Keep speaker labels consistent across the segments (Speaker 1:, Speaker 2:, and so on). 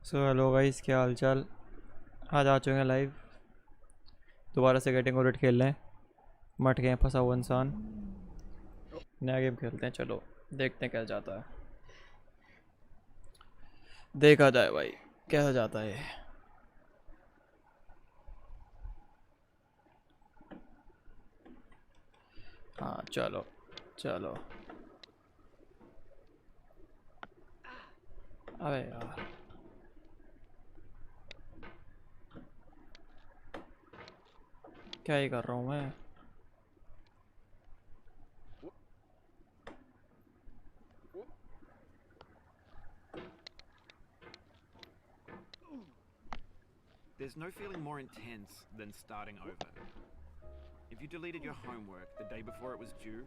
Speaker 1: So hello guys, क्या हाल चाल। आज आ चुके हैं लाइव। दोबारा से गेटिंग ओरिट खेल रहे हैं। मट गए हैं, फंसा हुआ इंसान। नया गेम खेलते हैं, चलो देखते हैं कैसा जाता है। देखा जाए भाई कैसा जाता है। हाँ चलो चलो। अबे यार, क्या ही कर रहा हूँ मैं।
Speaker 2: There's no feeling more intense than starting over. If you deleted your homework the day before it was due,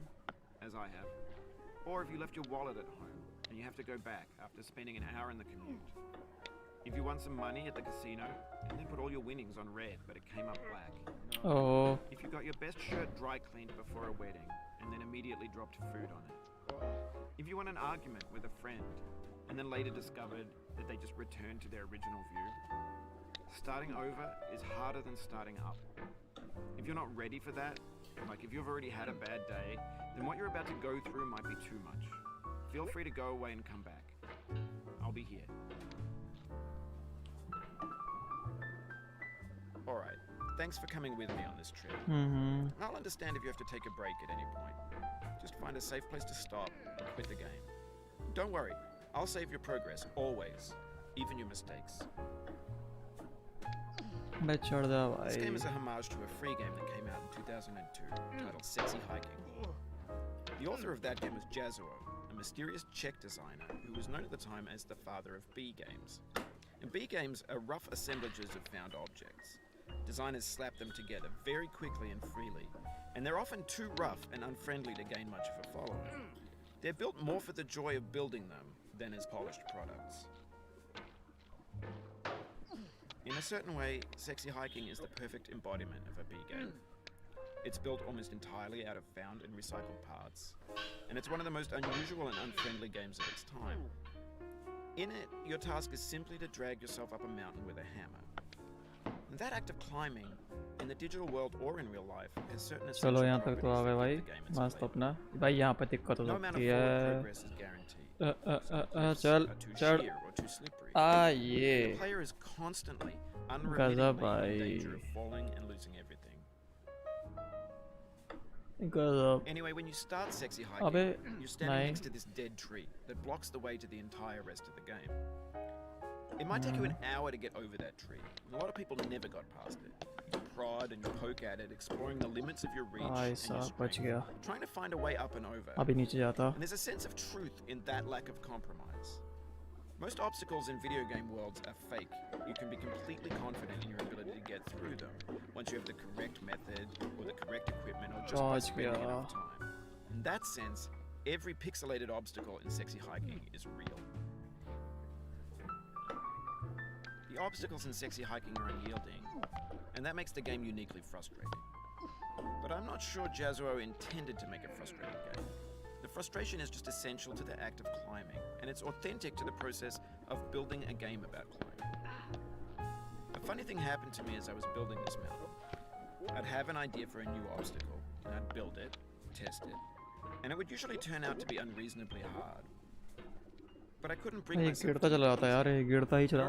Speaker 2: as I have, or if you left your wallet at home and you have to go back after spending an hour in the commute. If you won some money at the casino and then put all your winnings on red but it came up black.
Speaker 1: Oh.
Speaker 2: If you got your best shirt dry cleaned before a wedding and then immediately dropped food on it. If you won an argument with a friend and then later discovered that they just returned to their original view. Starting over is harder than starting up. If you're not ready for that, like if you've already had a bad day, then what you're about to go through might be too much. Feel free to go away and come back. I'll be here. Alright, thanks for coming with me on this trip. I'll understand if you have to take a break at any point. Just find a safe place to stop and quit the game. Don't worry, I'll save your progress, always, even your mistakes. This game is a homage to a free game that came out in 2002 titled Sexy Hiking. The author of that game was Jazuo, a mysterious Czech designer who was known at the time as the father of B games. And B games are rough assemblages of found objects. Designers slap them together very quickly and freely, and they're often too rough and unfriendly to gain much of a following. They're built more for the joy of building them than as polished products. In a certain way, Sexy Hiking is the perfect embodiment of a B game. It's built almost entirely out of found and recycled parts, and it's one of the most unusual and unfriendly games of its time. In it, your task is simply to drag yourself up a mountain with a hammer. And that act of climbing, in the digital world or in real life, has certain essential properties that keep the game its flavor. No amount of forward progress is guaranteed.
Speaker 1: चल चल
Speaker 2: The player is constantly, unremittingly in danger of falling and losing everything. Anyway, when you start Sexy Hiking, you're standing next to this dead tree that blocks the way to the entire rest of the game. It might take you an hour to get over that tree, and a lot of people never got past it. You prod and you poke at it, exploring the limits of your reach and your strength, trying to find a way up and over. And there's a sense of truth in that lack of compromise. Most obstacles in video game worlds are fake. You can be completely confident in your ability to get through them once you have the correct method or the correct equipment or just by spending enough time. In that sense, every pixelated obstacle in Sexy Hiking is real. The obstacles in Sexy Hiking are unyielding, and that makes the game uniquely frustrating. But I'm not sure Jazuo intended to make a frustrating game. The frustration is just essential to the act of climbing, and it's authentic to the process of building a game about climbing. A funny thing happened to me as I was building this mountain. I'd have an idea for a new obstacle, and I'd build it, test it, and it would usually turn out to be unreasonably hard. But I couldn't bring myself to
Speaker 1: चला जाता है यार, गिरता ही चला।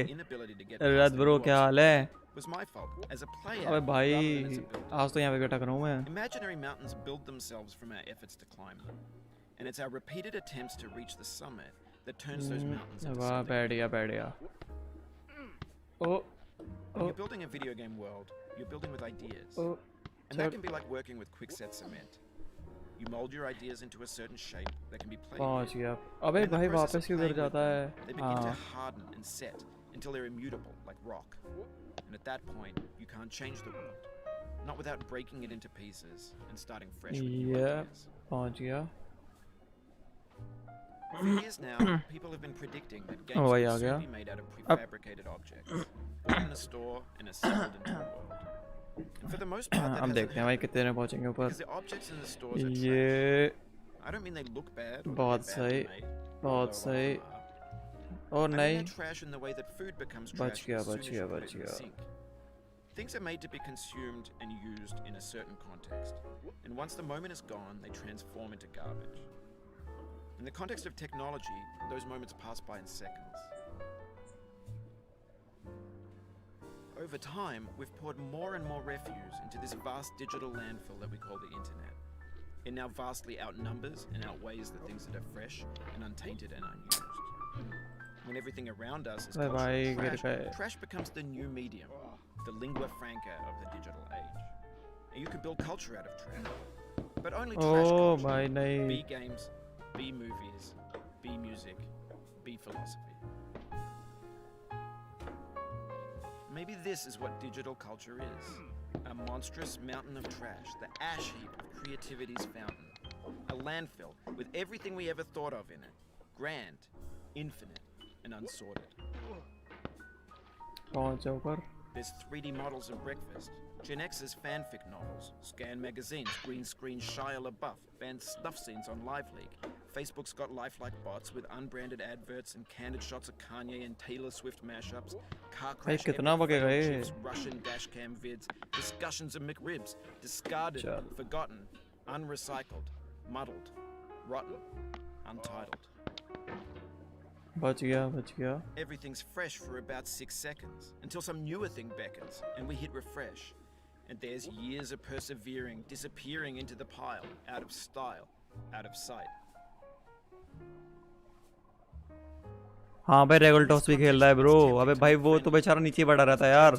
Speaker 2: inability to get
Speaker 1: रात bro क्या हाल है?
Speaker 2: was my fault as a player.
Speaker 1: अबे भाई आज तो यहाँ पे बैठा करूँ मैं।
Speaker 2: Imaginary mountains build themselves from our efforts to climb them, and it's our repeated attempts to reach the summit that turns those mountains into something.
Speaker 1: बढ़िया।
Speaker 2: When you're building a video game world, you're building with ideas, and that can be like working with quickset cement. You mold your ideas into a certain shape that can be played with.
Speaker 1: अबे भाई वापस क्यों गिर जाता है?
Speaker 2: They begin to harden and set until they're immutable, like rock. And at that point, you can't change the world, not without breaking it into pieces and starting fresh with new ideas.
Speaker 1: पहुंच गया।
Speaker 2: For years now, people have been predicting that games will soon be made out of prefabricated objects, bought in a store and assembled into a world. And for the most part, that hasn't happened, because the objects in the stores are trash. I don't mean they look bad or they're badly made,
Speaker 1: बहुत सही। और
Speaker 2: I mean,
Speaker 1: नहीं
Speaker 2: they're trash in the way that food becomes
Speaker 1: बच
Speaker 2: trash
Speaker 1: गया
Speaker 2: as soon
Speaker 1: बच
Speaker 2: as
Speaker 1: गया
Speaker 2: you put
Speaker 1: बच
Speaker 2: it in the
Speaker 1: गया
Speaker 2: sink. Things are made to be consumed and used in a certain context, and once the moment is gone, they transform into garbage. In the context of technology, those moments pass by in seconds. Over time, we've poured more and more refuse into this vast digital landfill that we call the internet. It now vastly outnumbers and outweighs the things that are fresh and untainted and unused. When everything around us is cultural trash, trash becomes the new medium, the lingua franca of the digital age. And you can build culture out of trash, but only trash culture.
Speaker 1: भाई नहीं
Speaker 2: B games, B movies, B music, B philosophy. Maybe this is what digital culture is. A monstrous mountain of trash, the ash heap of creativity's fountain. A landfill with everything we ever thought of in it. Grand, infinite, and unsorted. There's 3D models of breakfast, Gen X's fanfic novels, scan magazines, green screen Shia LaBeouf, banned snuff scenes on LiveLeak. Facebook's got lifelike bots with unbranded adverts and candid shots of Kanye and Taylor Swift mashups, car crash chips, Russian dashcam vids, discussions of McRibs, discarded, forgotten, unrecycled, muddled, rotten, untitled.
Speaker 1: बच गया
Speaker 2: Everything's fresh for about 6 seconds until some newer thing beckons and we hit refresh, and there's years of persevering disappearing into the pile, out of style, out of sight.
Speaker 1: हाँ भाई regal toss भी खेल रहा है bro. अबे भाई वो तो बेचारा नीचे पड़ा रहता है यार.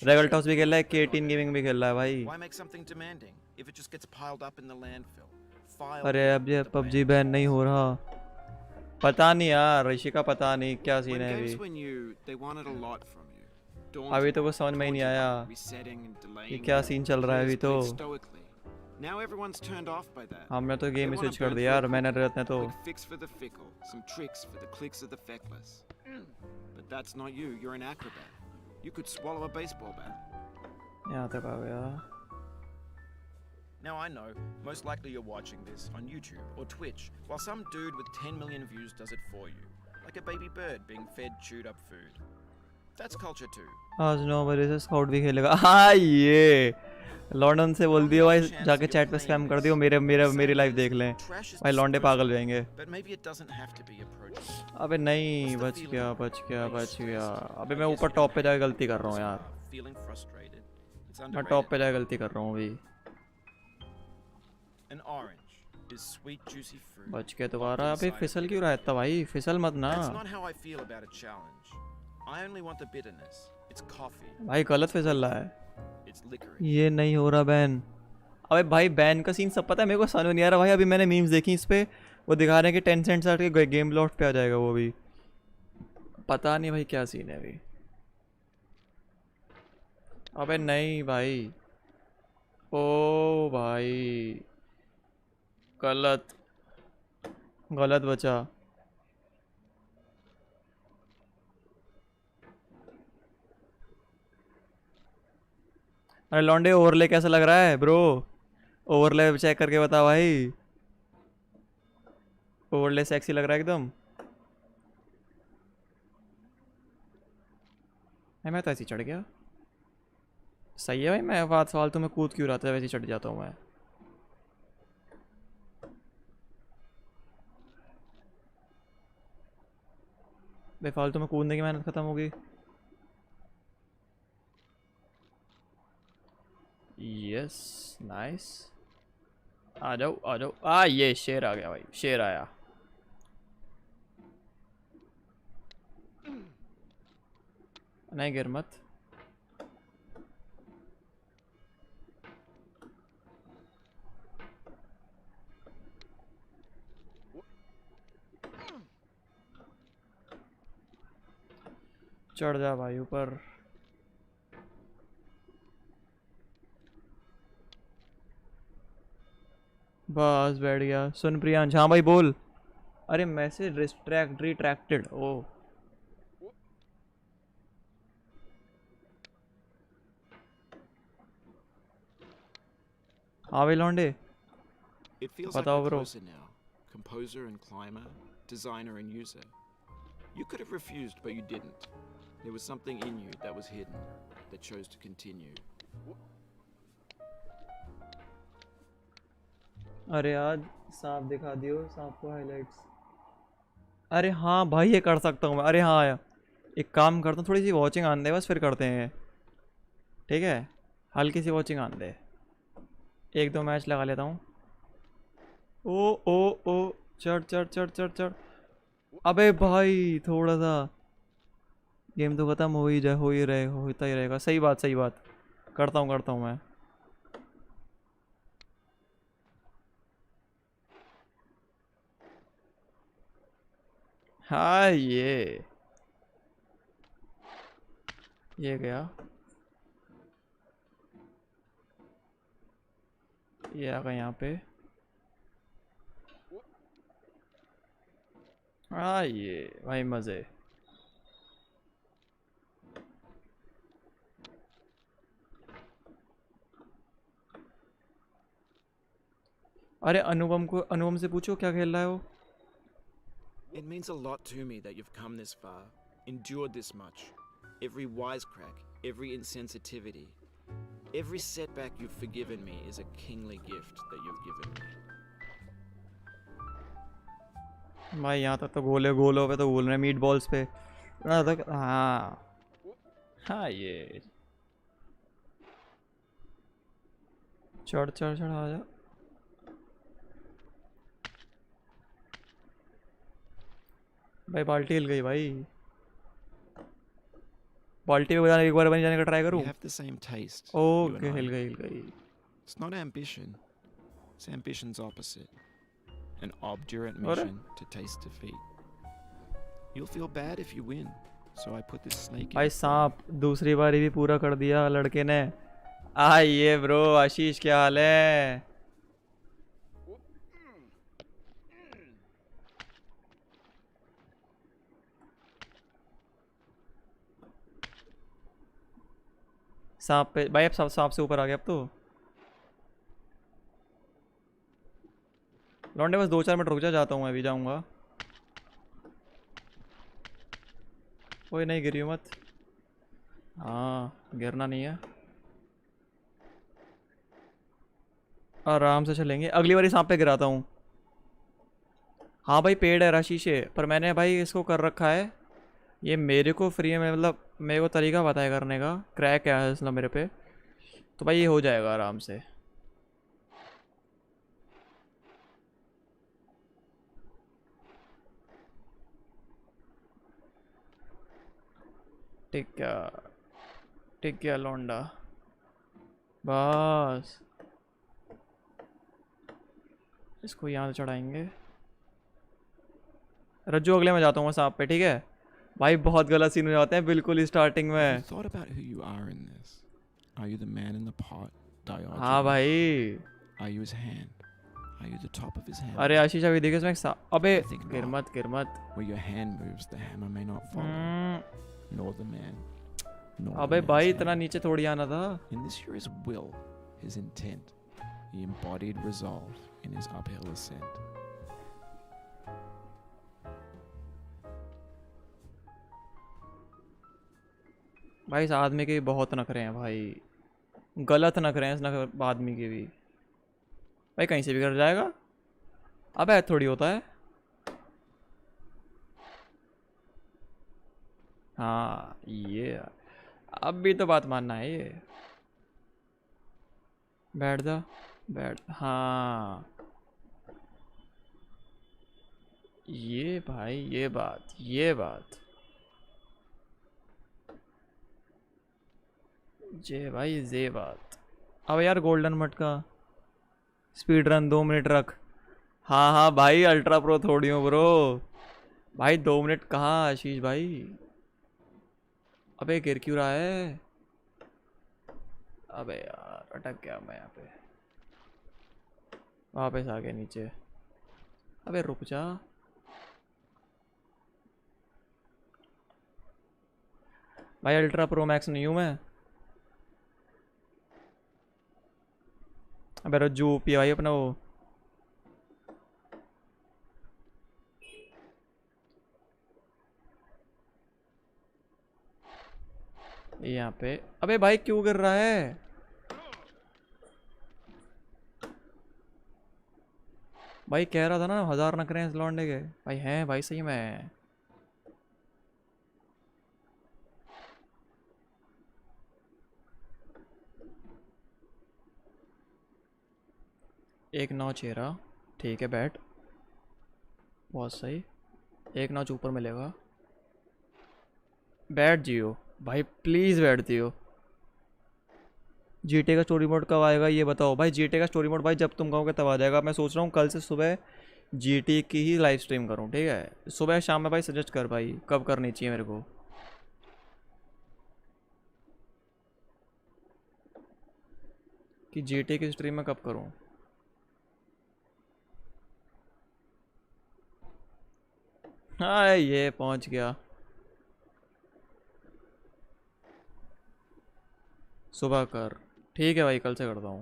Speaker 1: रेगल टॉस भी खेल रहा है, K18 गेमिंग भी खेल रहा है भाई.
Speaker 2: Why make something demanding if it just gets piled up in the landfill?
Speaker 1: अरे अब ये PUBG बैन नहीं हो रहा. पता नहीं यार, ऋषि का पता नहीं क्या सीन है अभी. अभी तो कुछ समझ में ही नहीं आया कि क्या सीन चल रहा है अभी तो. हमने तो गेम स्विच कर दिया यार, मैंने रत्न तो. यहाँ तक आ गया.
Speaker 2: Now I know, most likely you're watching this on YouTube or Twitch, while some dude with 10 million views does it for you, like a baby bird being fed chewed up food. That's culture too.
Speaker 1: आज 9 बजे से scout भी खेलेगा. हाँ ये London से बोल दियो भाई, जाके चैट पे स्पैम कर दियो, मेरी लाइव देख लें भाई, लॉन्डे पागल हो जाएंगे. अबे नहीं, बच गया. अबे मैं ऊपर टॉप पे जाके गलती कर रहा हूँ यार. मैं टॉप पे जाके गलती कर रहा हूँ अभी.
Speaker 2: An orange is sweet juicy fruit.
Speaker 1: बच के दोबारा. अबे फिसल क्यों रहा है इतना भाई, फिसल मत ना.
Speaker 2: That's not how I feel about a challenge. I only want the bitterness. It's coffee.
Speaker 1: भाई गलत फिसल रहा है.
Speaker 2: It's licorice.
Speaker 1: ये नहीं हो रहा बैन. अबे भाई बैन का सीन सब पता है मेरे को, समझ नहीं आ रहा भाई. अभी मैंने मीम्स देखी इस पे, वो दिखा रहे हैं कि 10 सेंट्स आके गेम लॉफ्ट पे आ जाएगा वो भी. पता नहीं भाई क्या सीन है अभी. अबे नहीं भाई. ओ भाई गलत बचा. अरे लॉन्डे ओवरले कैसा लग रहा है ब्रो? ओवरले चेक करके बता भाई. ओवरले सेक्सी लग रहा है एकदम. मैं तो ऐसे ही चढ़ गया. सही है भाई, मैं फालतू में कूद क्यों रहा था, वैसे ही चढ़ जाता हूँ मैं. बेफालतू में कूदने की मेहनत खत्म हो गई. Yes nice. आ जाओ. ये शेर आ गया भाई, शेर आया. नहीं गिर मत. चढ़ जा भाई ऊपर. बस बैठ गया. सुन प्रियांश. हाँ भाई बोल. अरे मैसेज रिट्रैक्टेड. ओ हाँ भाई लौंडे बताओ bro.
Speaker 2: Composer and climber, designer and user. You could have refused, but you didn't. There was something in you that was hidden, that chose to continue.
Speaker 1: अरे यार सांप दिखा दियो, सांप को हाइलाइट्स। अरे हाँ भाई ये कर सकता हूँ मैं। अरे हाँ यार एक काम करता हूँ, थोड़ी सी वॉचिंग आने दे बस, फिर करते हैं। ठीक है हल्की सी वॉचिंग आने दे, एक दो मैच लगा लेता हूँ। ओ ओ ओ चढ़ चढ़ चढ़ चढ़ चढ़। अबे भाई थोड़ा सा, गेम तो खत्म हो ही जाए, हो ही रहे, होता ही रहेगा। सही बात सही बात, करता हूँ मैं। हाँ ये गया, ये आ गया यहाँ पे। हाँ ये भाई मज़े। अरे अनुपम से पूछो क्या खेल रहा है वो।
Speaker 2: It means a lot to me that you've come this far, endured this much. Every wisecrack, every insensitivity, every setback you've forgiven me is a kingly gift that you've given me.
Speaker 1: भाई यहाँ तक तो गोलों पे तो बोल रहे हैं, मीट बॉल्स पे यहाँ तक। हाँ हाँ ये चढ़ चढ़ चढ़ आ जा। भाई बाल्टी हिल गई भाई, बाल्टी पे बजाने एक बार बन जाने का ट्राई करूँ।
Speaker 2: We have the same taste.
Speaker 1: Okay हिल गई।
Speaker 2: It's not ambition. It's ambition's opposite. An obdurate mission to taste defeat. You'll feel bad if you win. So I put this snake in.
Speaker 1: भाई सांप दूसरी बारी भी पूरा कर दिया लड़के ने। आइए ब्रो आशीष क्या हाल है। सांप पे भाई, अब सांप से ऊपर आ गया अब तो। लौंडे बस 2-4 मिनट रुक जा, जाता हूँ मैं, अभी जाऊँगा। कोई नहीं गिरी मत। हाँ गिरना नहीं है, आराम से चलेंगे। अगली बारी सांप पे गिराता हूँ। हाँ भाई पेड़ है शीशे पर, मैंने भाई इसको कर रखा है, ये मेरे को फ्री में, मतलब मेरे को तरीका पता है करने का। क्रैक है इसलिए मेरे पे, तो भाई ये हो जाएगा आराम से। ठीक है लौंडा बस, इसको यहाँ से चढ़ाएंगे। रज्जू अगले में जाता हूँ मैं सांप पे, ठीक है भाई। बहुत गलत सीन हो जाते हैं बिल्कुल स्टार्टिंग में। हाँ भाई अरे आशीष अभी देखिए इसमें अबे गिर मत। अबे भाई इतना नीचे थोड़ी आना था।
Speaker 2: He embodied resolve in his uphill ascent.
Speaker 1: भाई इस आदमी के भी बहुत नखरे हैं भाई, गलत नखरे हैं इस आदमी के भी। भाई कहीं से भी कर जाएगा, अबे थोड़ी होता है। हाँ ये अब भी तो बात मानना है ये। बैठ जा बैठ। हाँ ये भाई ये बात जे भाई जे बात। अब यार गोल्डन मटका स्पीड रन 2 मिनट रख। हाँ भाई अल्ट्रा प्रो थोड़ी हूँ ब्रो भाई। 2 मिनट कहाँ आशीष भाई। अबे गिर क्यों रहा है। अबे यार अटक गया मैं यहाँ पे, वापस आ गया नीचे। अबे रुक जा। भाई अल्ट्रा प्रो मैक्स नहीं हूँ मैं। अबे रज्जू पी भाई अपना वो। यहाँ पे। अबे भाई क्यों गिर रहा है? भाई कह रहा था ना 1000 नखरे हैं इस लौंडे के। भाई हैं भाई सही में। एक 9 चेहरा, ठीक है बैट, बहुत सही। एक 9 ऊपर मिलेगा। बैठ जियो भाई, प्लीज़ बैठ जियो। जीटे का स्टोरी मोड कब आएगा ये बताओ भाई? जीटे का स्टोरी मोड भाई जब तुम कहोगे तब आ जाएगा। मैं सोच रहा हूँ कल से सुबह जीटी की ही लाइव स्ट्रीम करूँ, ठीक है? सुबह शाम में भाई सजेस्ट कर भाई कब करनी चाहिए मेरे को। कि जीटी की स्ट्रीम में कब करूँ? हाँ ये पहुँच गया। सुबह कर, ठीक है भाई कल से करता हूँ।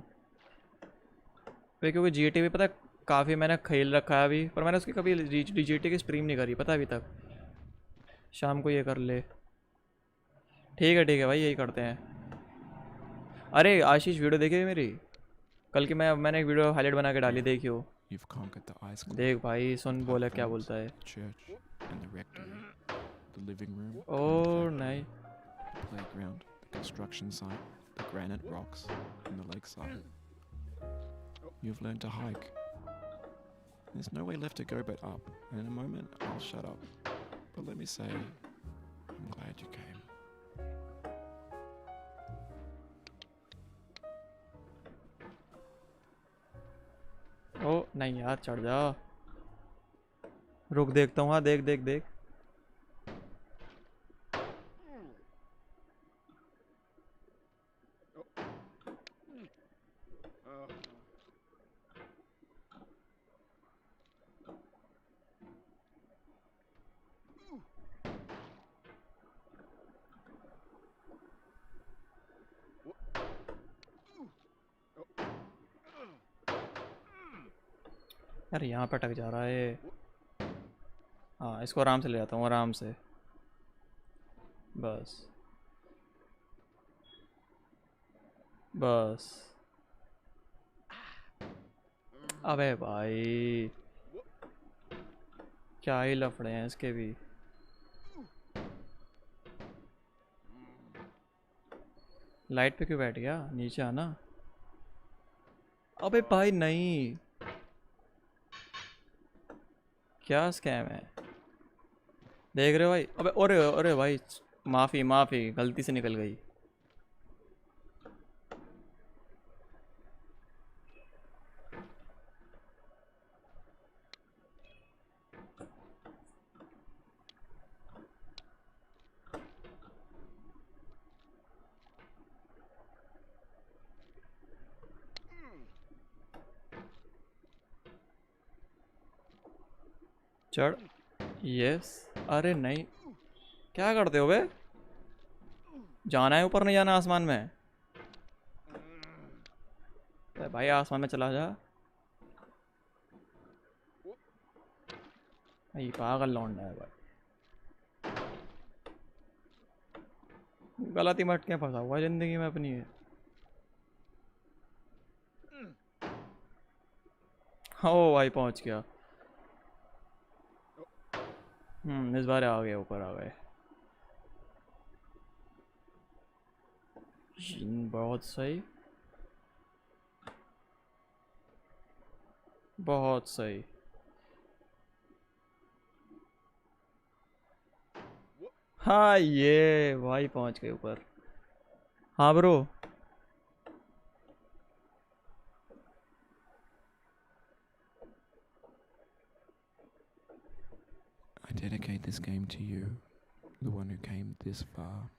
Speaker 1: भाई क्योंकि जी टी भी पता है काफ़ी मैंने खेल रखा है अभी, पर मैंने उसकी कभी जी टी की स्ट्रीम नहीं करी पता अभी तक। शाम को ये कर ले। ठीक है भाई यही करते हैं। अरे आशीष वीडियो देखी है मेरी कल की? मैंने एक वीडियो हाईलाइट बना के डाली, देखियो।
Speaker 3: You've conquered the ice club,
Speaker 1: देख भाई
Speaker 3: the
Speaker 1: सुन बोला क्या
Speaker 3: platforms,
Speaker 1: बोलता है।
Speaker 3: the church, and the rectory, the living room, and the
Speaker 1: O
Speaker 3: factory,
Speaker 1: नहीं।
Speaker 3: the playground, the construction site, the granite rocks, and the lakeside. You've learned to hike. There's no way left to go but up, and in a moment I'll shut up. But let me say, I'm glad you came.
Speaker 1: ओ नहीं यार चढ़ जा। रुक देखता हूँ। हाँ देख देख देख। यार यहाँ पे अटक जा रहा है। हाँ इसको आराम से ले जाता हूँ, आराम से बस बस। अबे भाई क्या ही लफड़े हैं इसके भी। लाइट पे क्यों बैठ गया? नीचे आना। अबे भाई नहीं, क्या स्कैम है? देख रहे हो भाई? अबे अरे अरे भाई माफ़ी माफ़ी गलती से निकल गई। चढ़। यस। अरे नहीं, क्या करते हो बे? जाना है ऊपर, नहीं जाना आसमान में? अरे भाई आसमान में चला जा। भाई पागल लौंडा है भाई। गलत ही मटके फंसा हुआ जिंदगी में अपनी है। ओ भाई पहुंच गया। इस बार आ गए, ऊपर आ गए। बहुत सही, बहुत सही। हाँ ये भाई पहुंच गए ऊपर। हाँ bro.
Speaker 3: I dedicate this game to you, the one who came this far.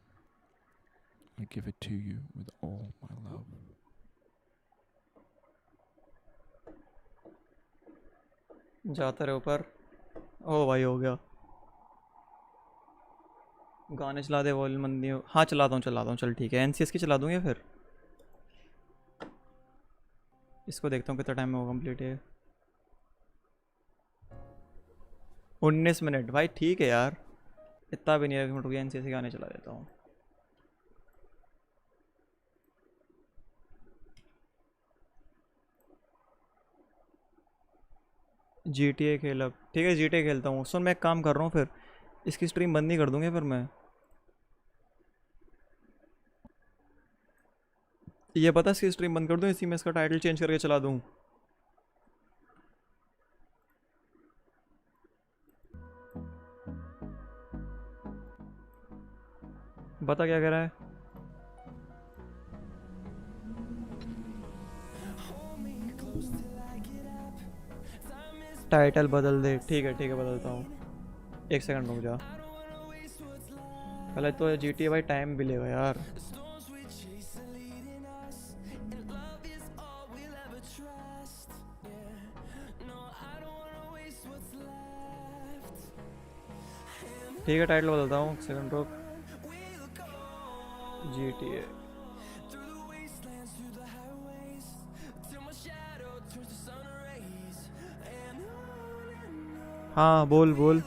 Speaker 3: I give it to you with all my love.
Speaker 1: जाता रहे ऊपर। ओ भाई हो गया। गाने चला दे वॉल्यूम मंदी हो। हाँ चलाता हूँ चल ठीक है। एनसीएस की चला दूँगा फिर। इसको देखता हूँ कितना टाइम में वो कंप्लीट है। 19 मिनट भाई ठीक है यार, इतना भी नहीं है। रुक गया, एनसीएस के गाने चला देता हूँ। GTA खेल अब, ठीक है GTA खेलता हूँ। सुन मैं एक काम कर रहा हूँ फिर, इसकी स्ट्रीम बंद नहीं कर दूँगी फिर मैं। ये पता इसकी स्ट्रीम बंद कर दूँ, इसी में इसका टाइटल चेंज करके चला दूँ। बता क्या कह रहा है। टाइटल बदल दे, ठीक है बदलता हूँ। एक सेकंड रुक जा, पहले तो GTA भाई टाइम भी लेगा यार। ठीक है टाइटल बदलता हूँ, एक सेकंड रुक। GTA, हाँ बोल बोल।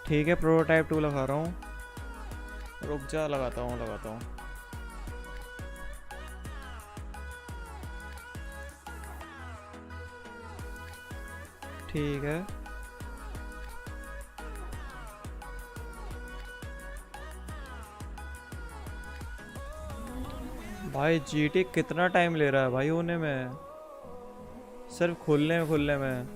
Speaker 1: ठीक है प्रोटोटाइप 2 लगा रहा हूँ, रुक जा, लगाता हूँ। ठीक है भाई, GTA कितना टाइम ले रहा है भाई होने में, सिर्फ खुलने में।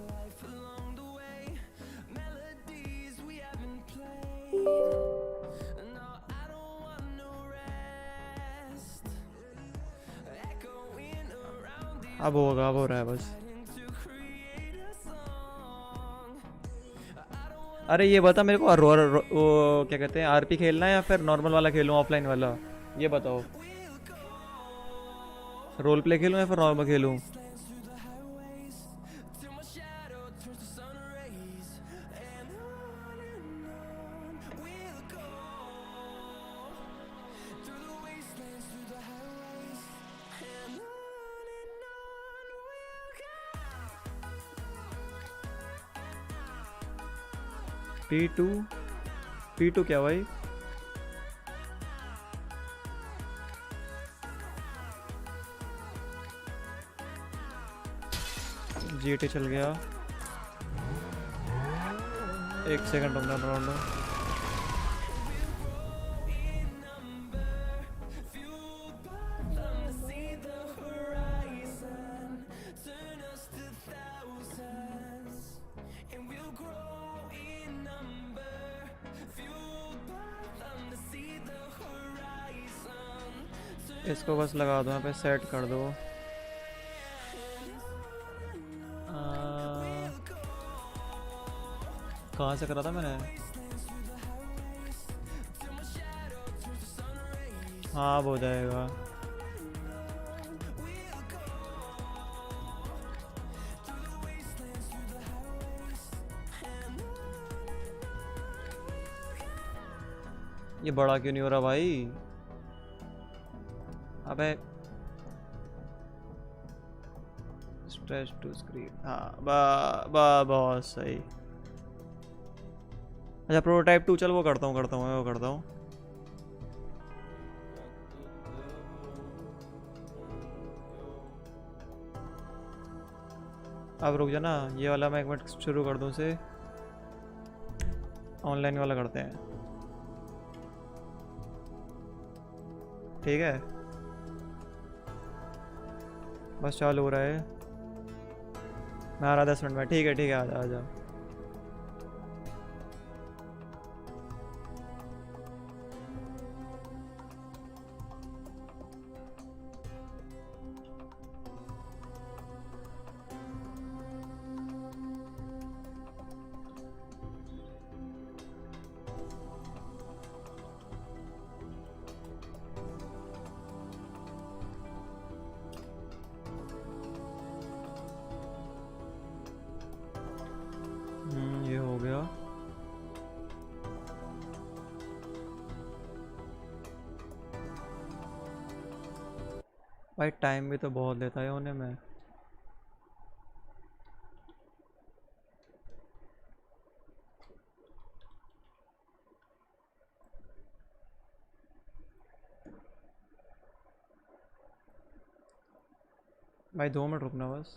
Speaker 1: अब होगा, अब हो रहा है बस। अरे ये बता मेरे को, वो क्या कहते हैं, आरपी खेलना है या फिर नॉर्मल वाला खेलूं, ऑफलाइन वाला, ये बताओ। रोल प्ले खेलूं या फिर नॉर्मल खेलूं। P2, P2 क्या भाई। GTA चल गया, एक सेकंड रुकना। इसको बस लगा दो यहाँ पे, सेट कर दो। कहाँ से करा था मैंने। हाँ अब हो जाएगा। ये बड़ा क्यों नहीं हो रहा भाई। अबे स्ट्रेच टू स्क्रीन, हाँ बहुत सही। अच्छा प्रोटोटाइप 2 चल वो करता हूँ। अब रुक जा ना, ये वाला मैं एक मिनट शुरू कर दूँ उसे, ऑनलाइन वाला करते हैं, ठीक है। बस चालू हो रहा है, मैं आ रहा 10 मिनट में, ठीक है आ जा। ये हो गया। भाई टाइम भी तो बहुत लेता है होने में। भाई 2 मिनट रुकना बस।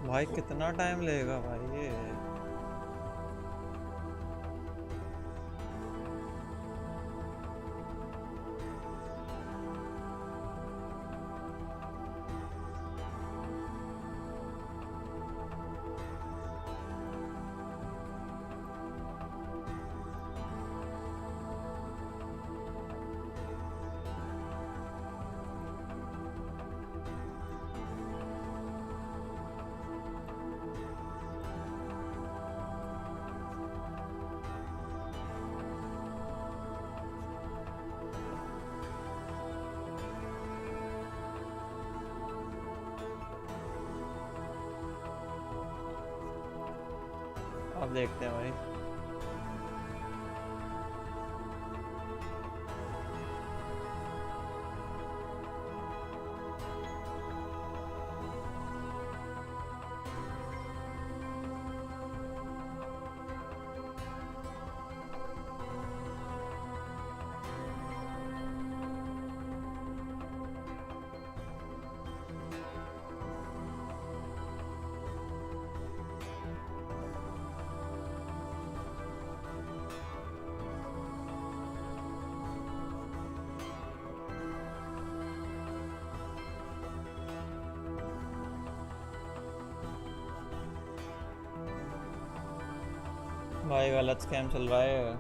Speaker 1: भाई कितना टाइम लेगा भाई ये? अब देखते हैं भाई। भाई गलत स्कैम चल रहा है।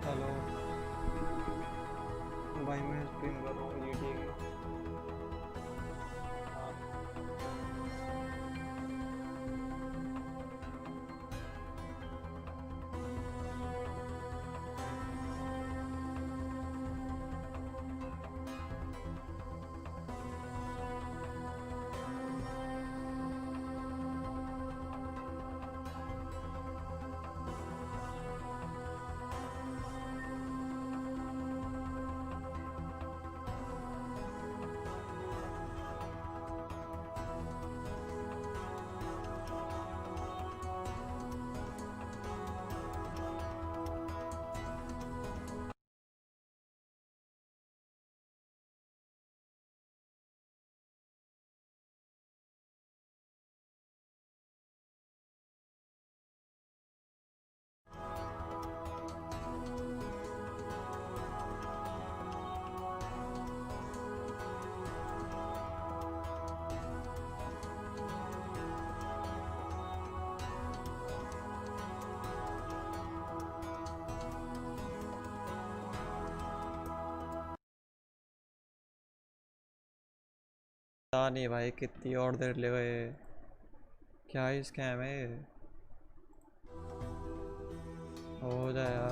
Speaker 1: हेलो भाई, मैं स्ट्रीम कर रहा हूँ GTA की। पता नहीं भाई कितनी और देर ले गए। क्या ही स्कैम है ये? हो जाए यार।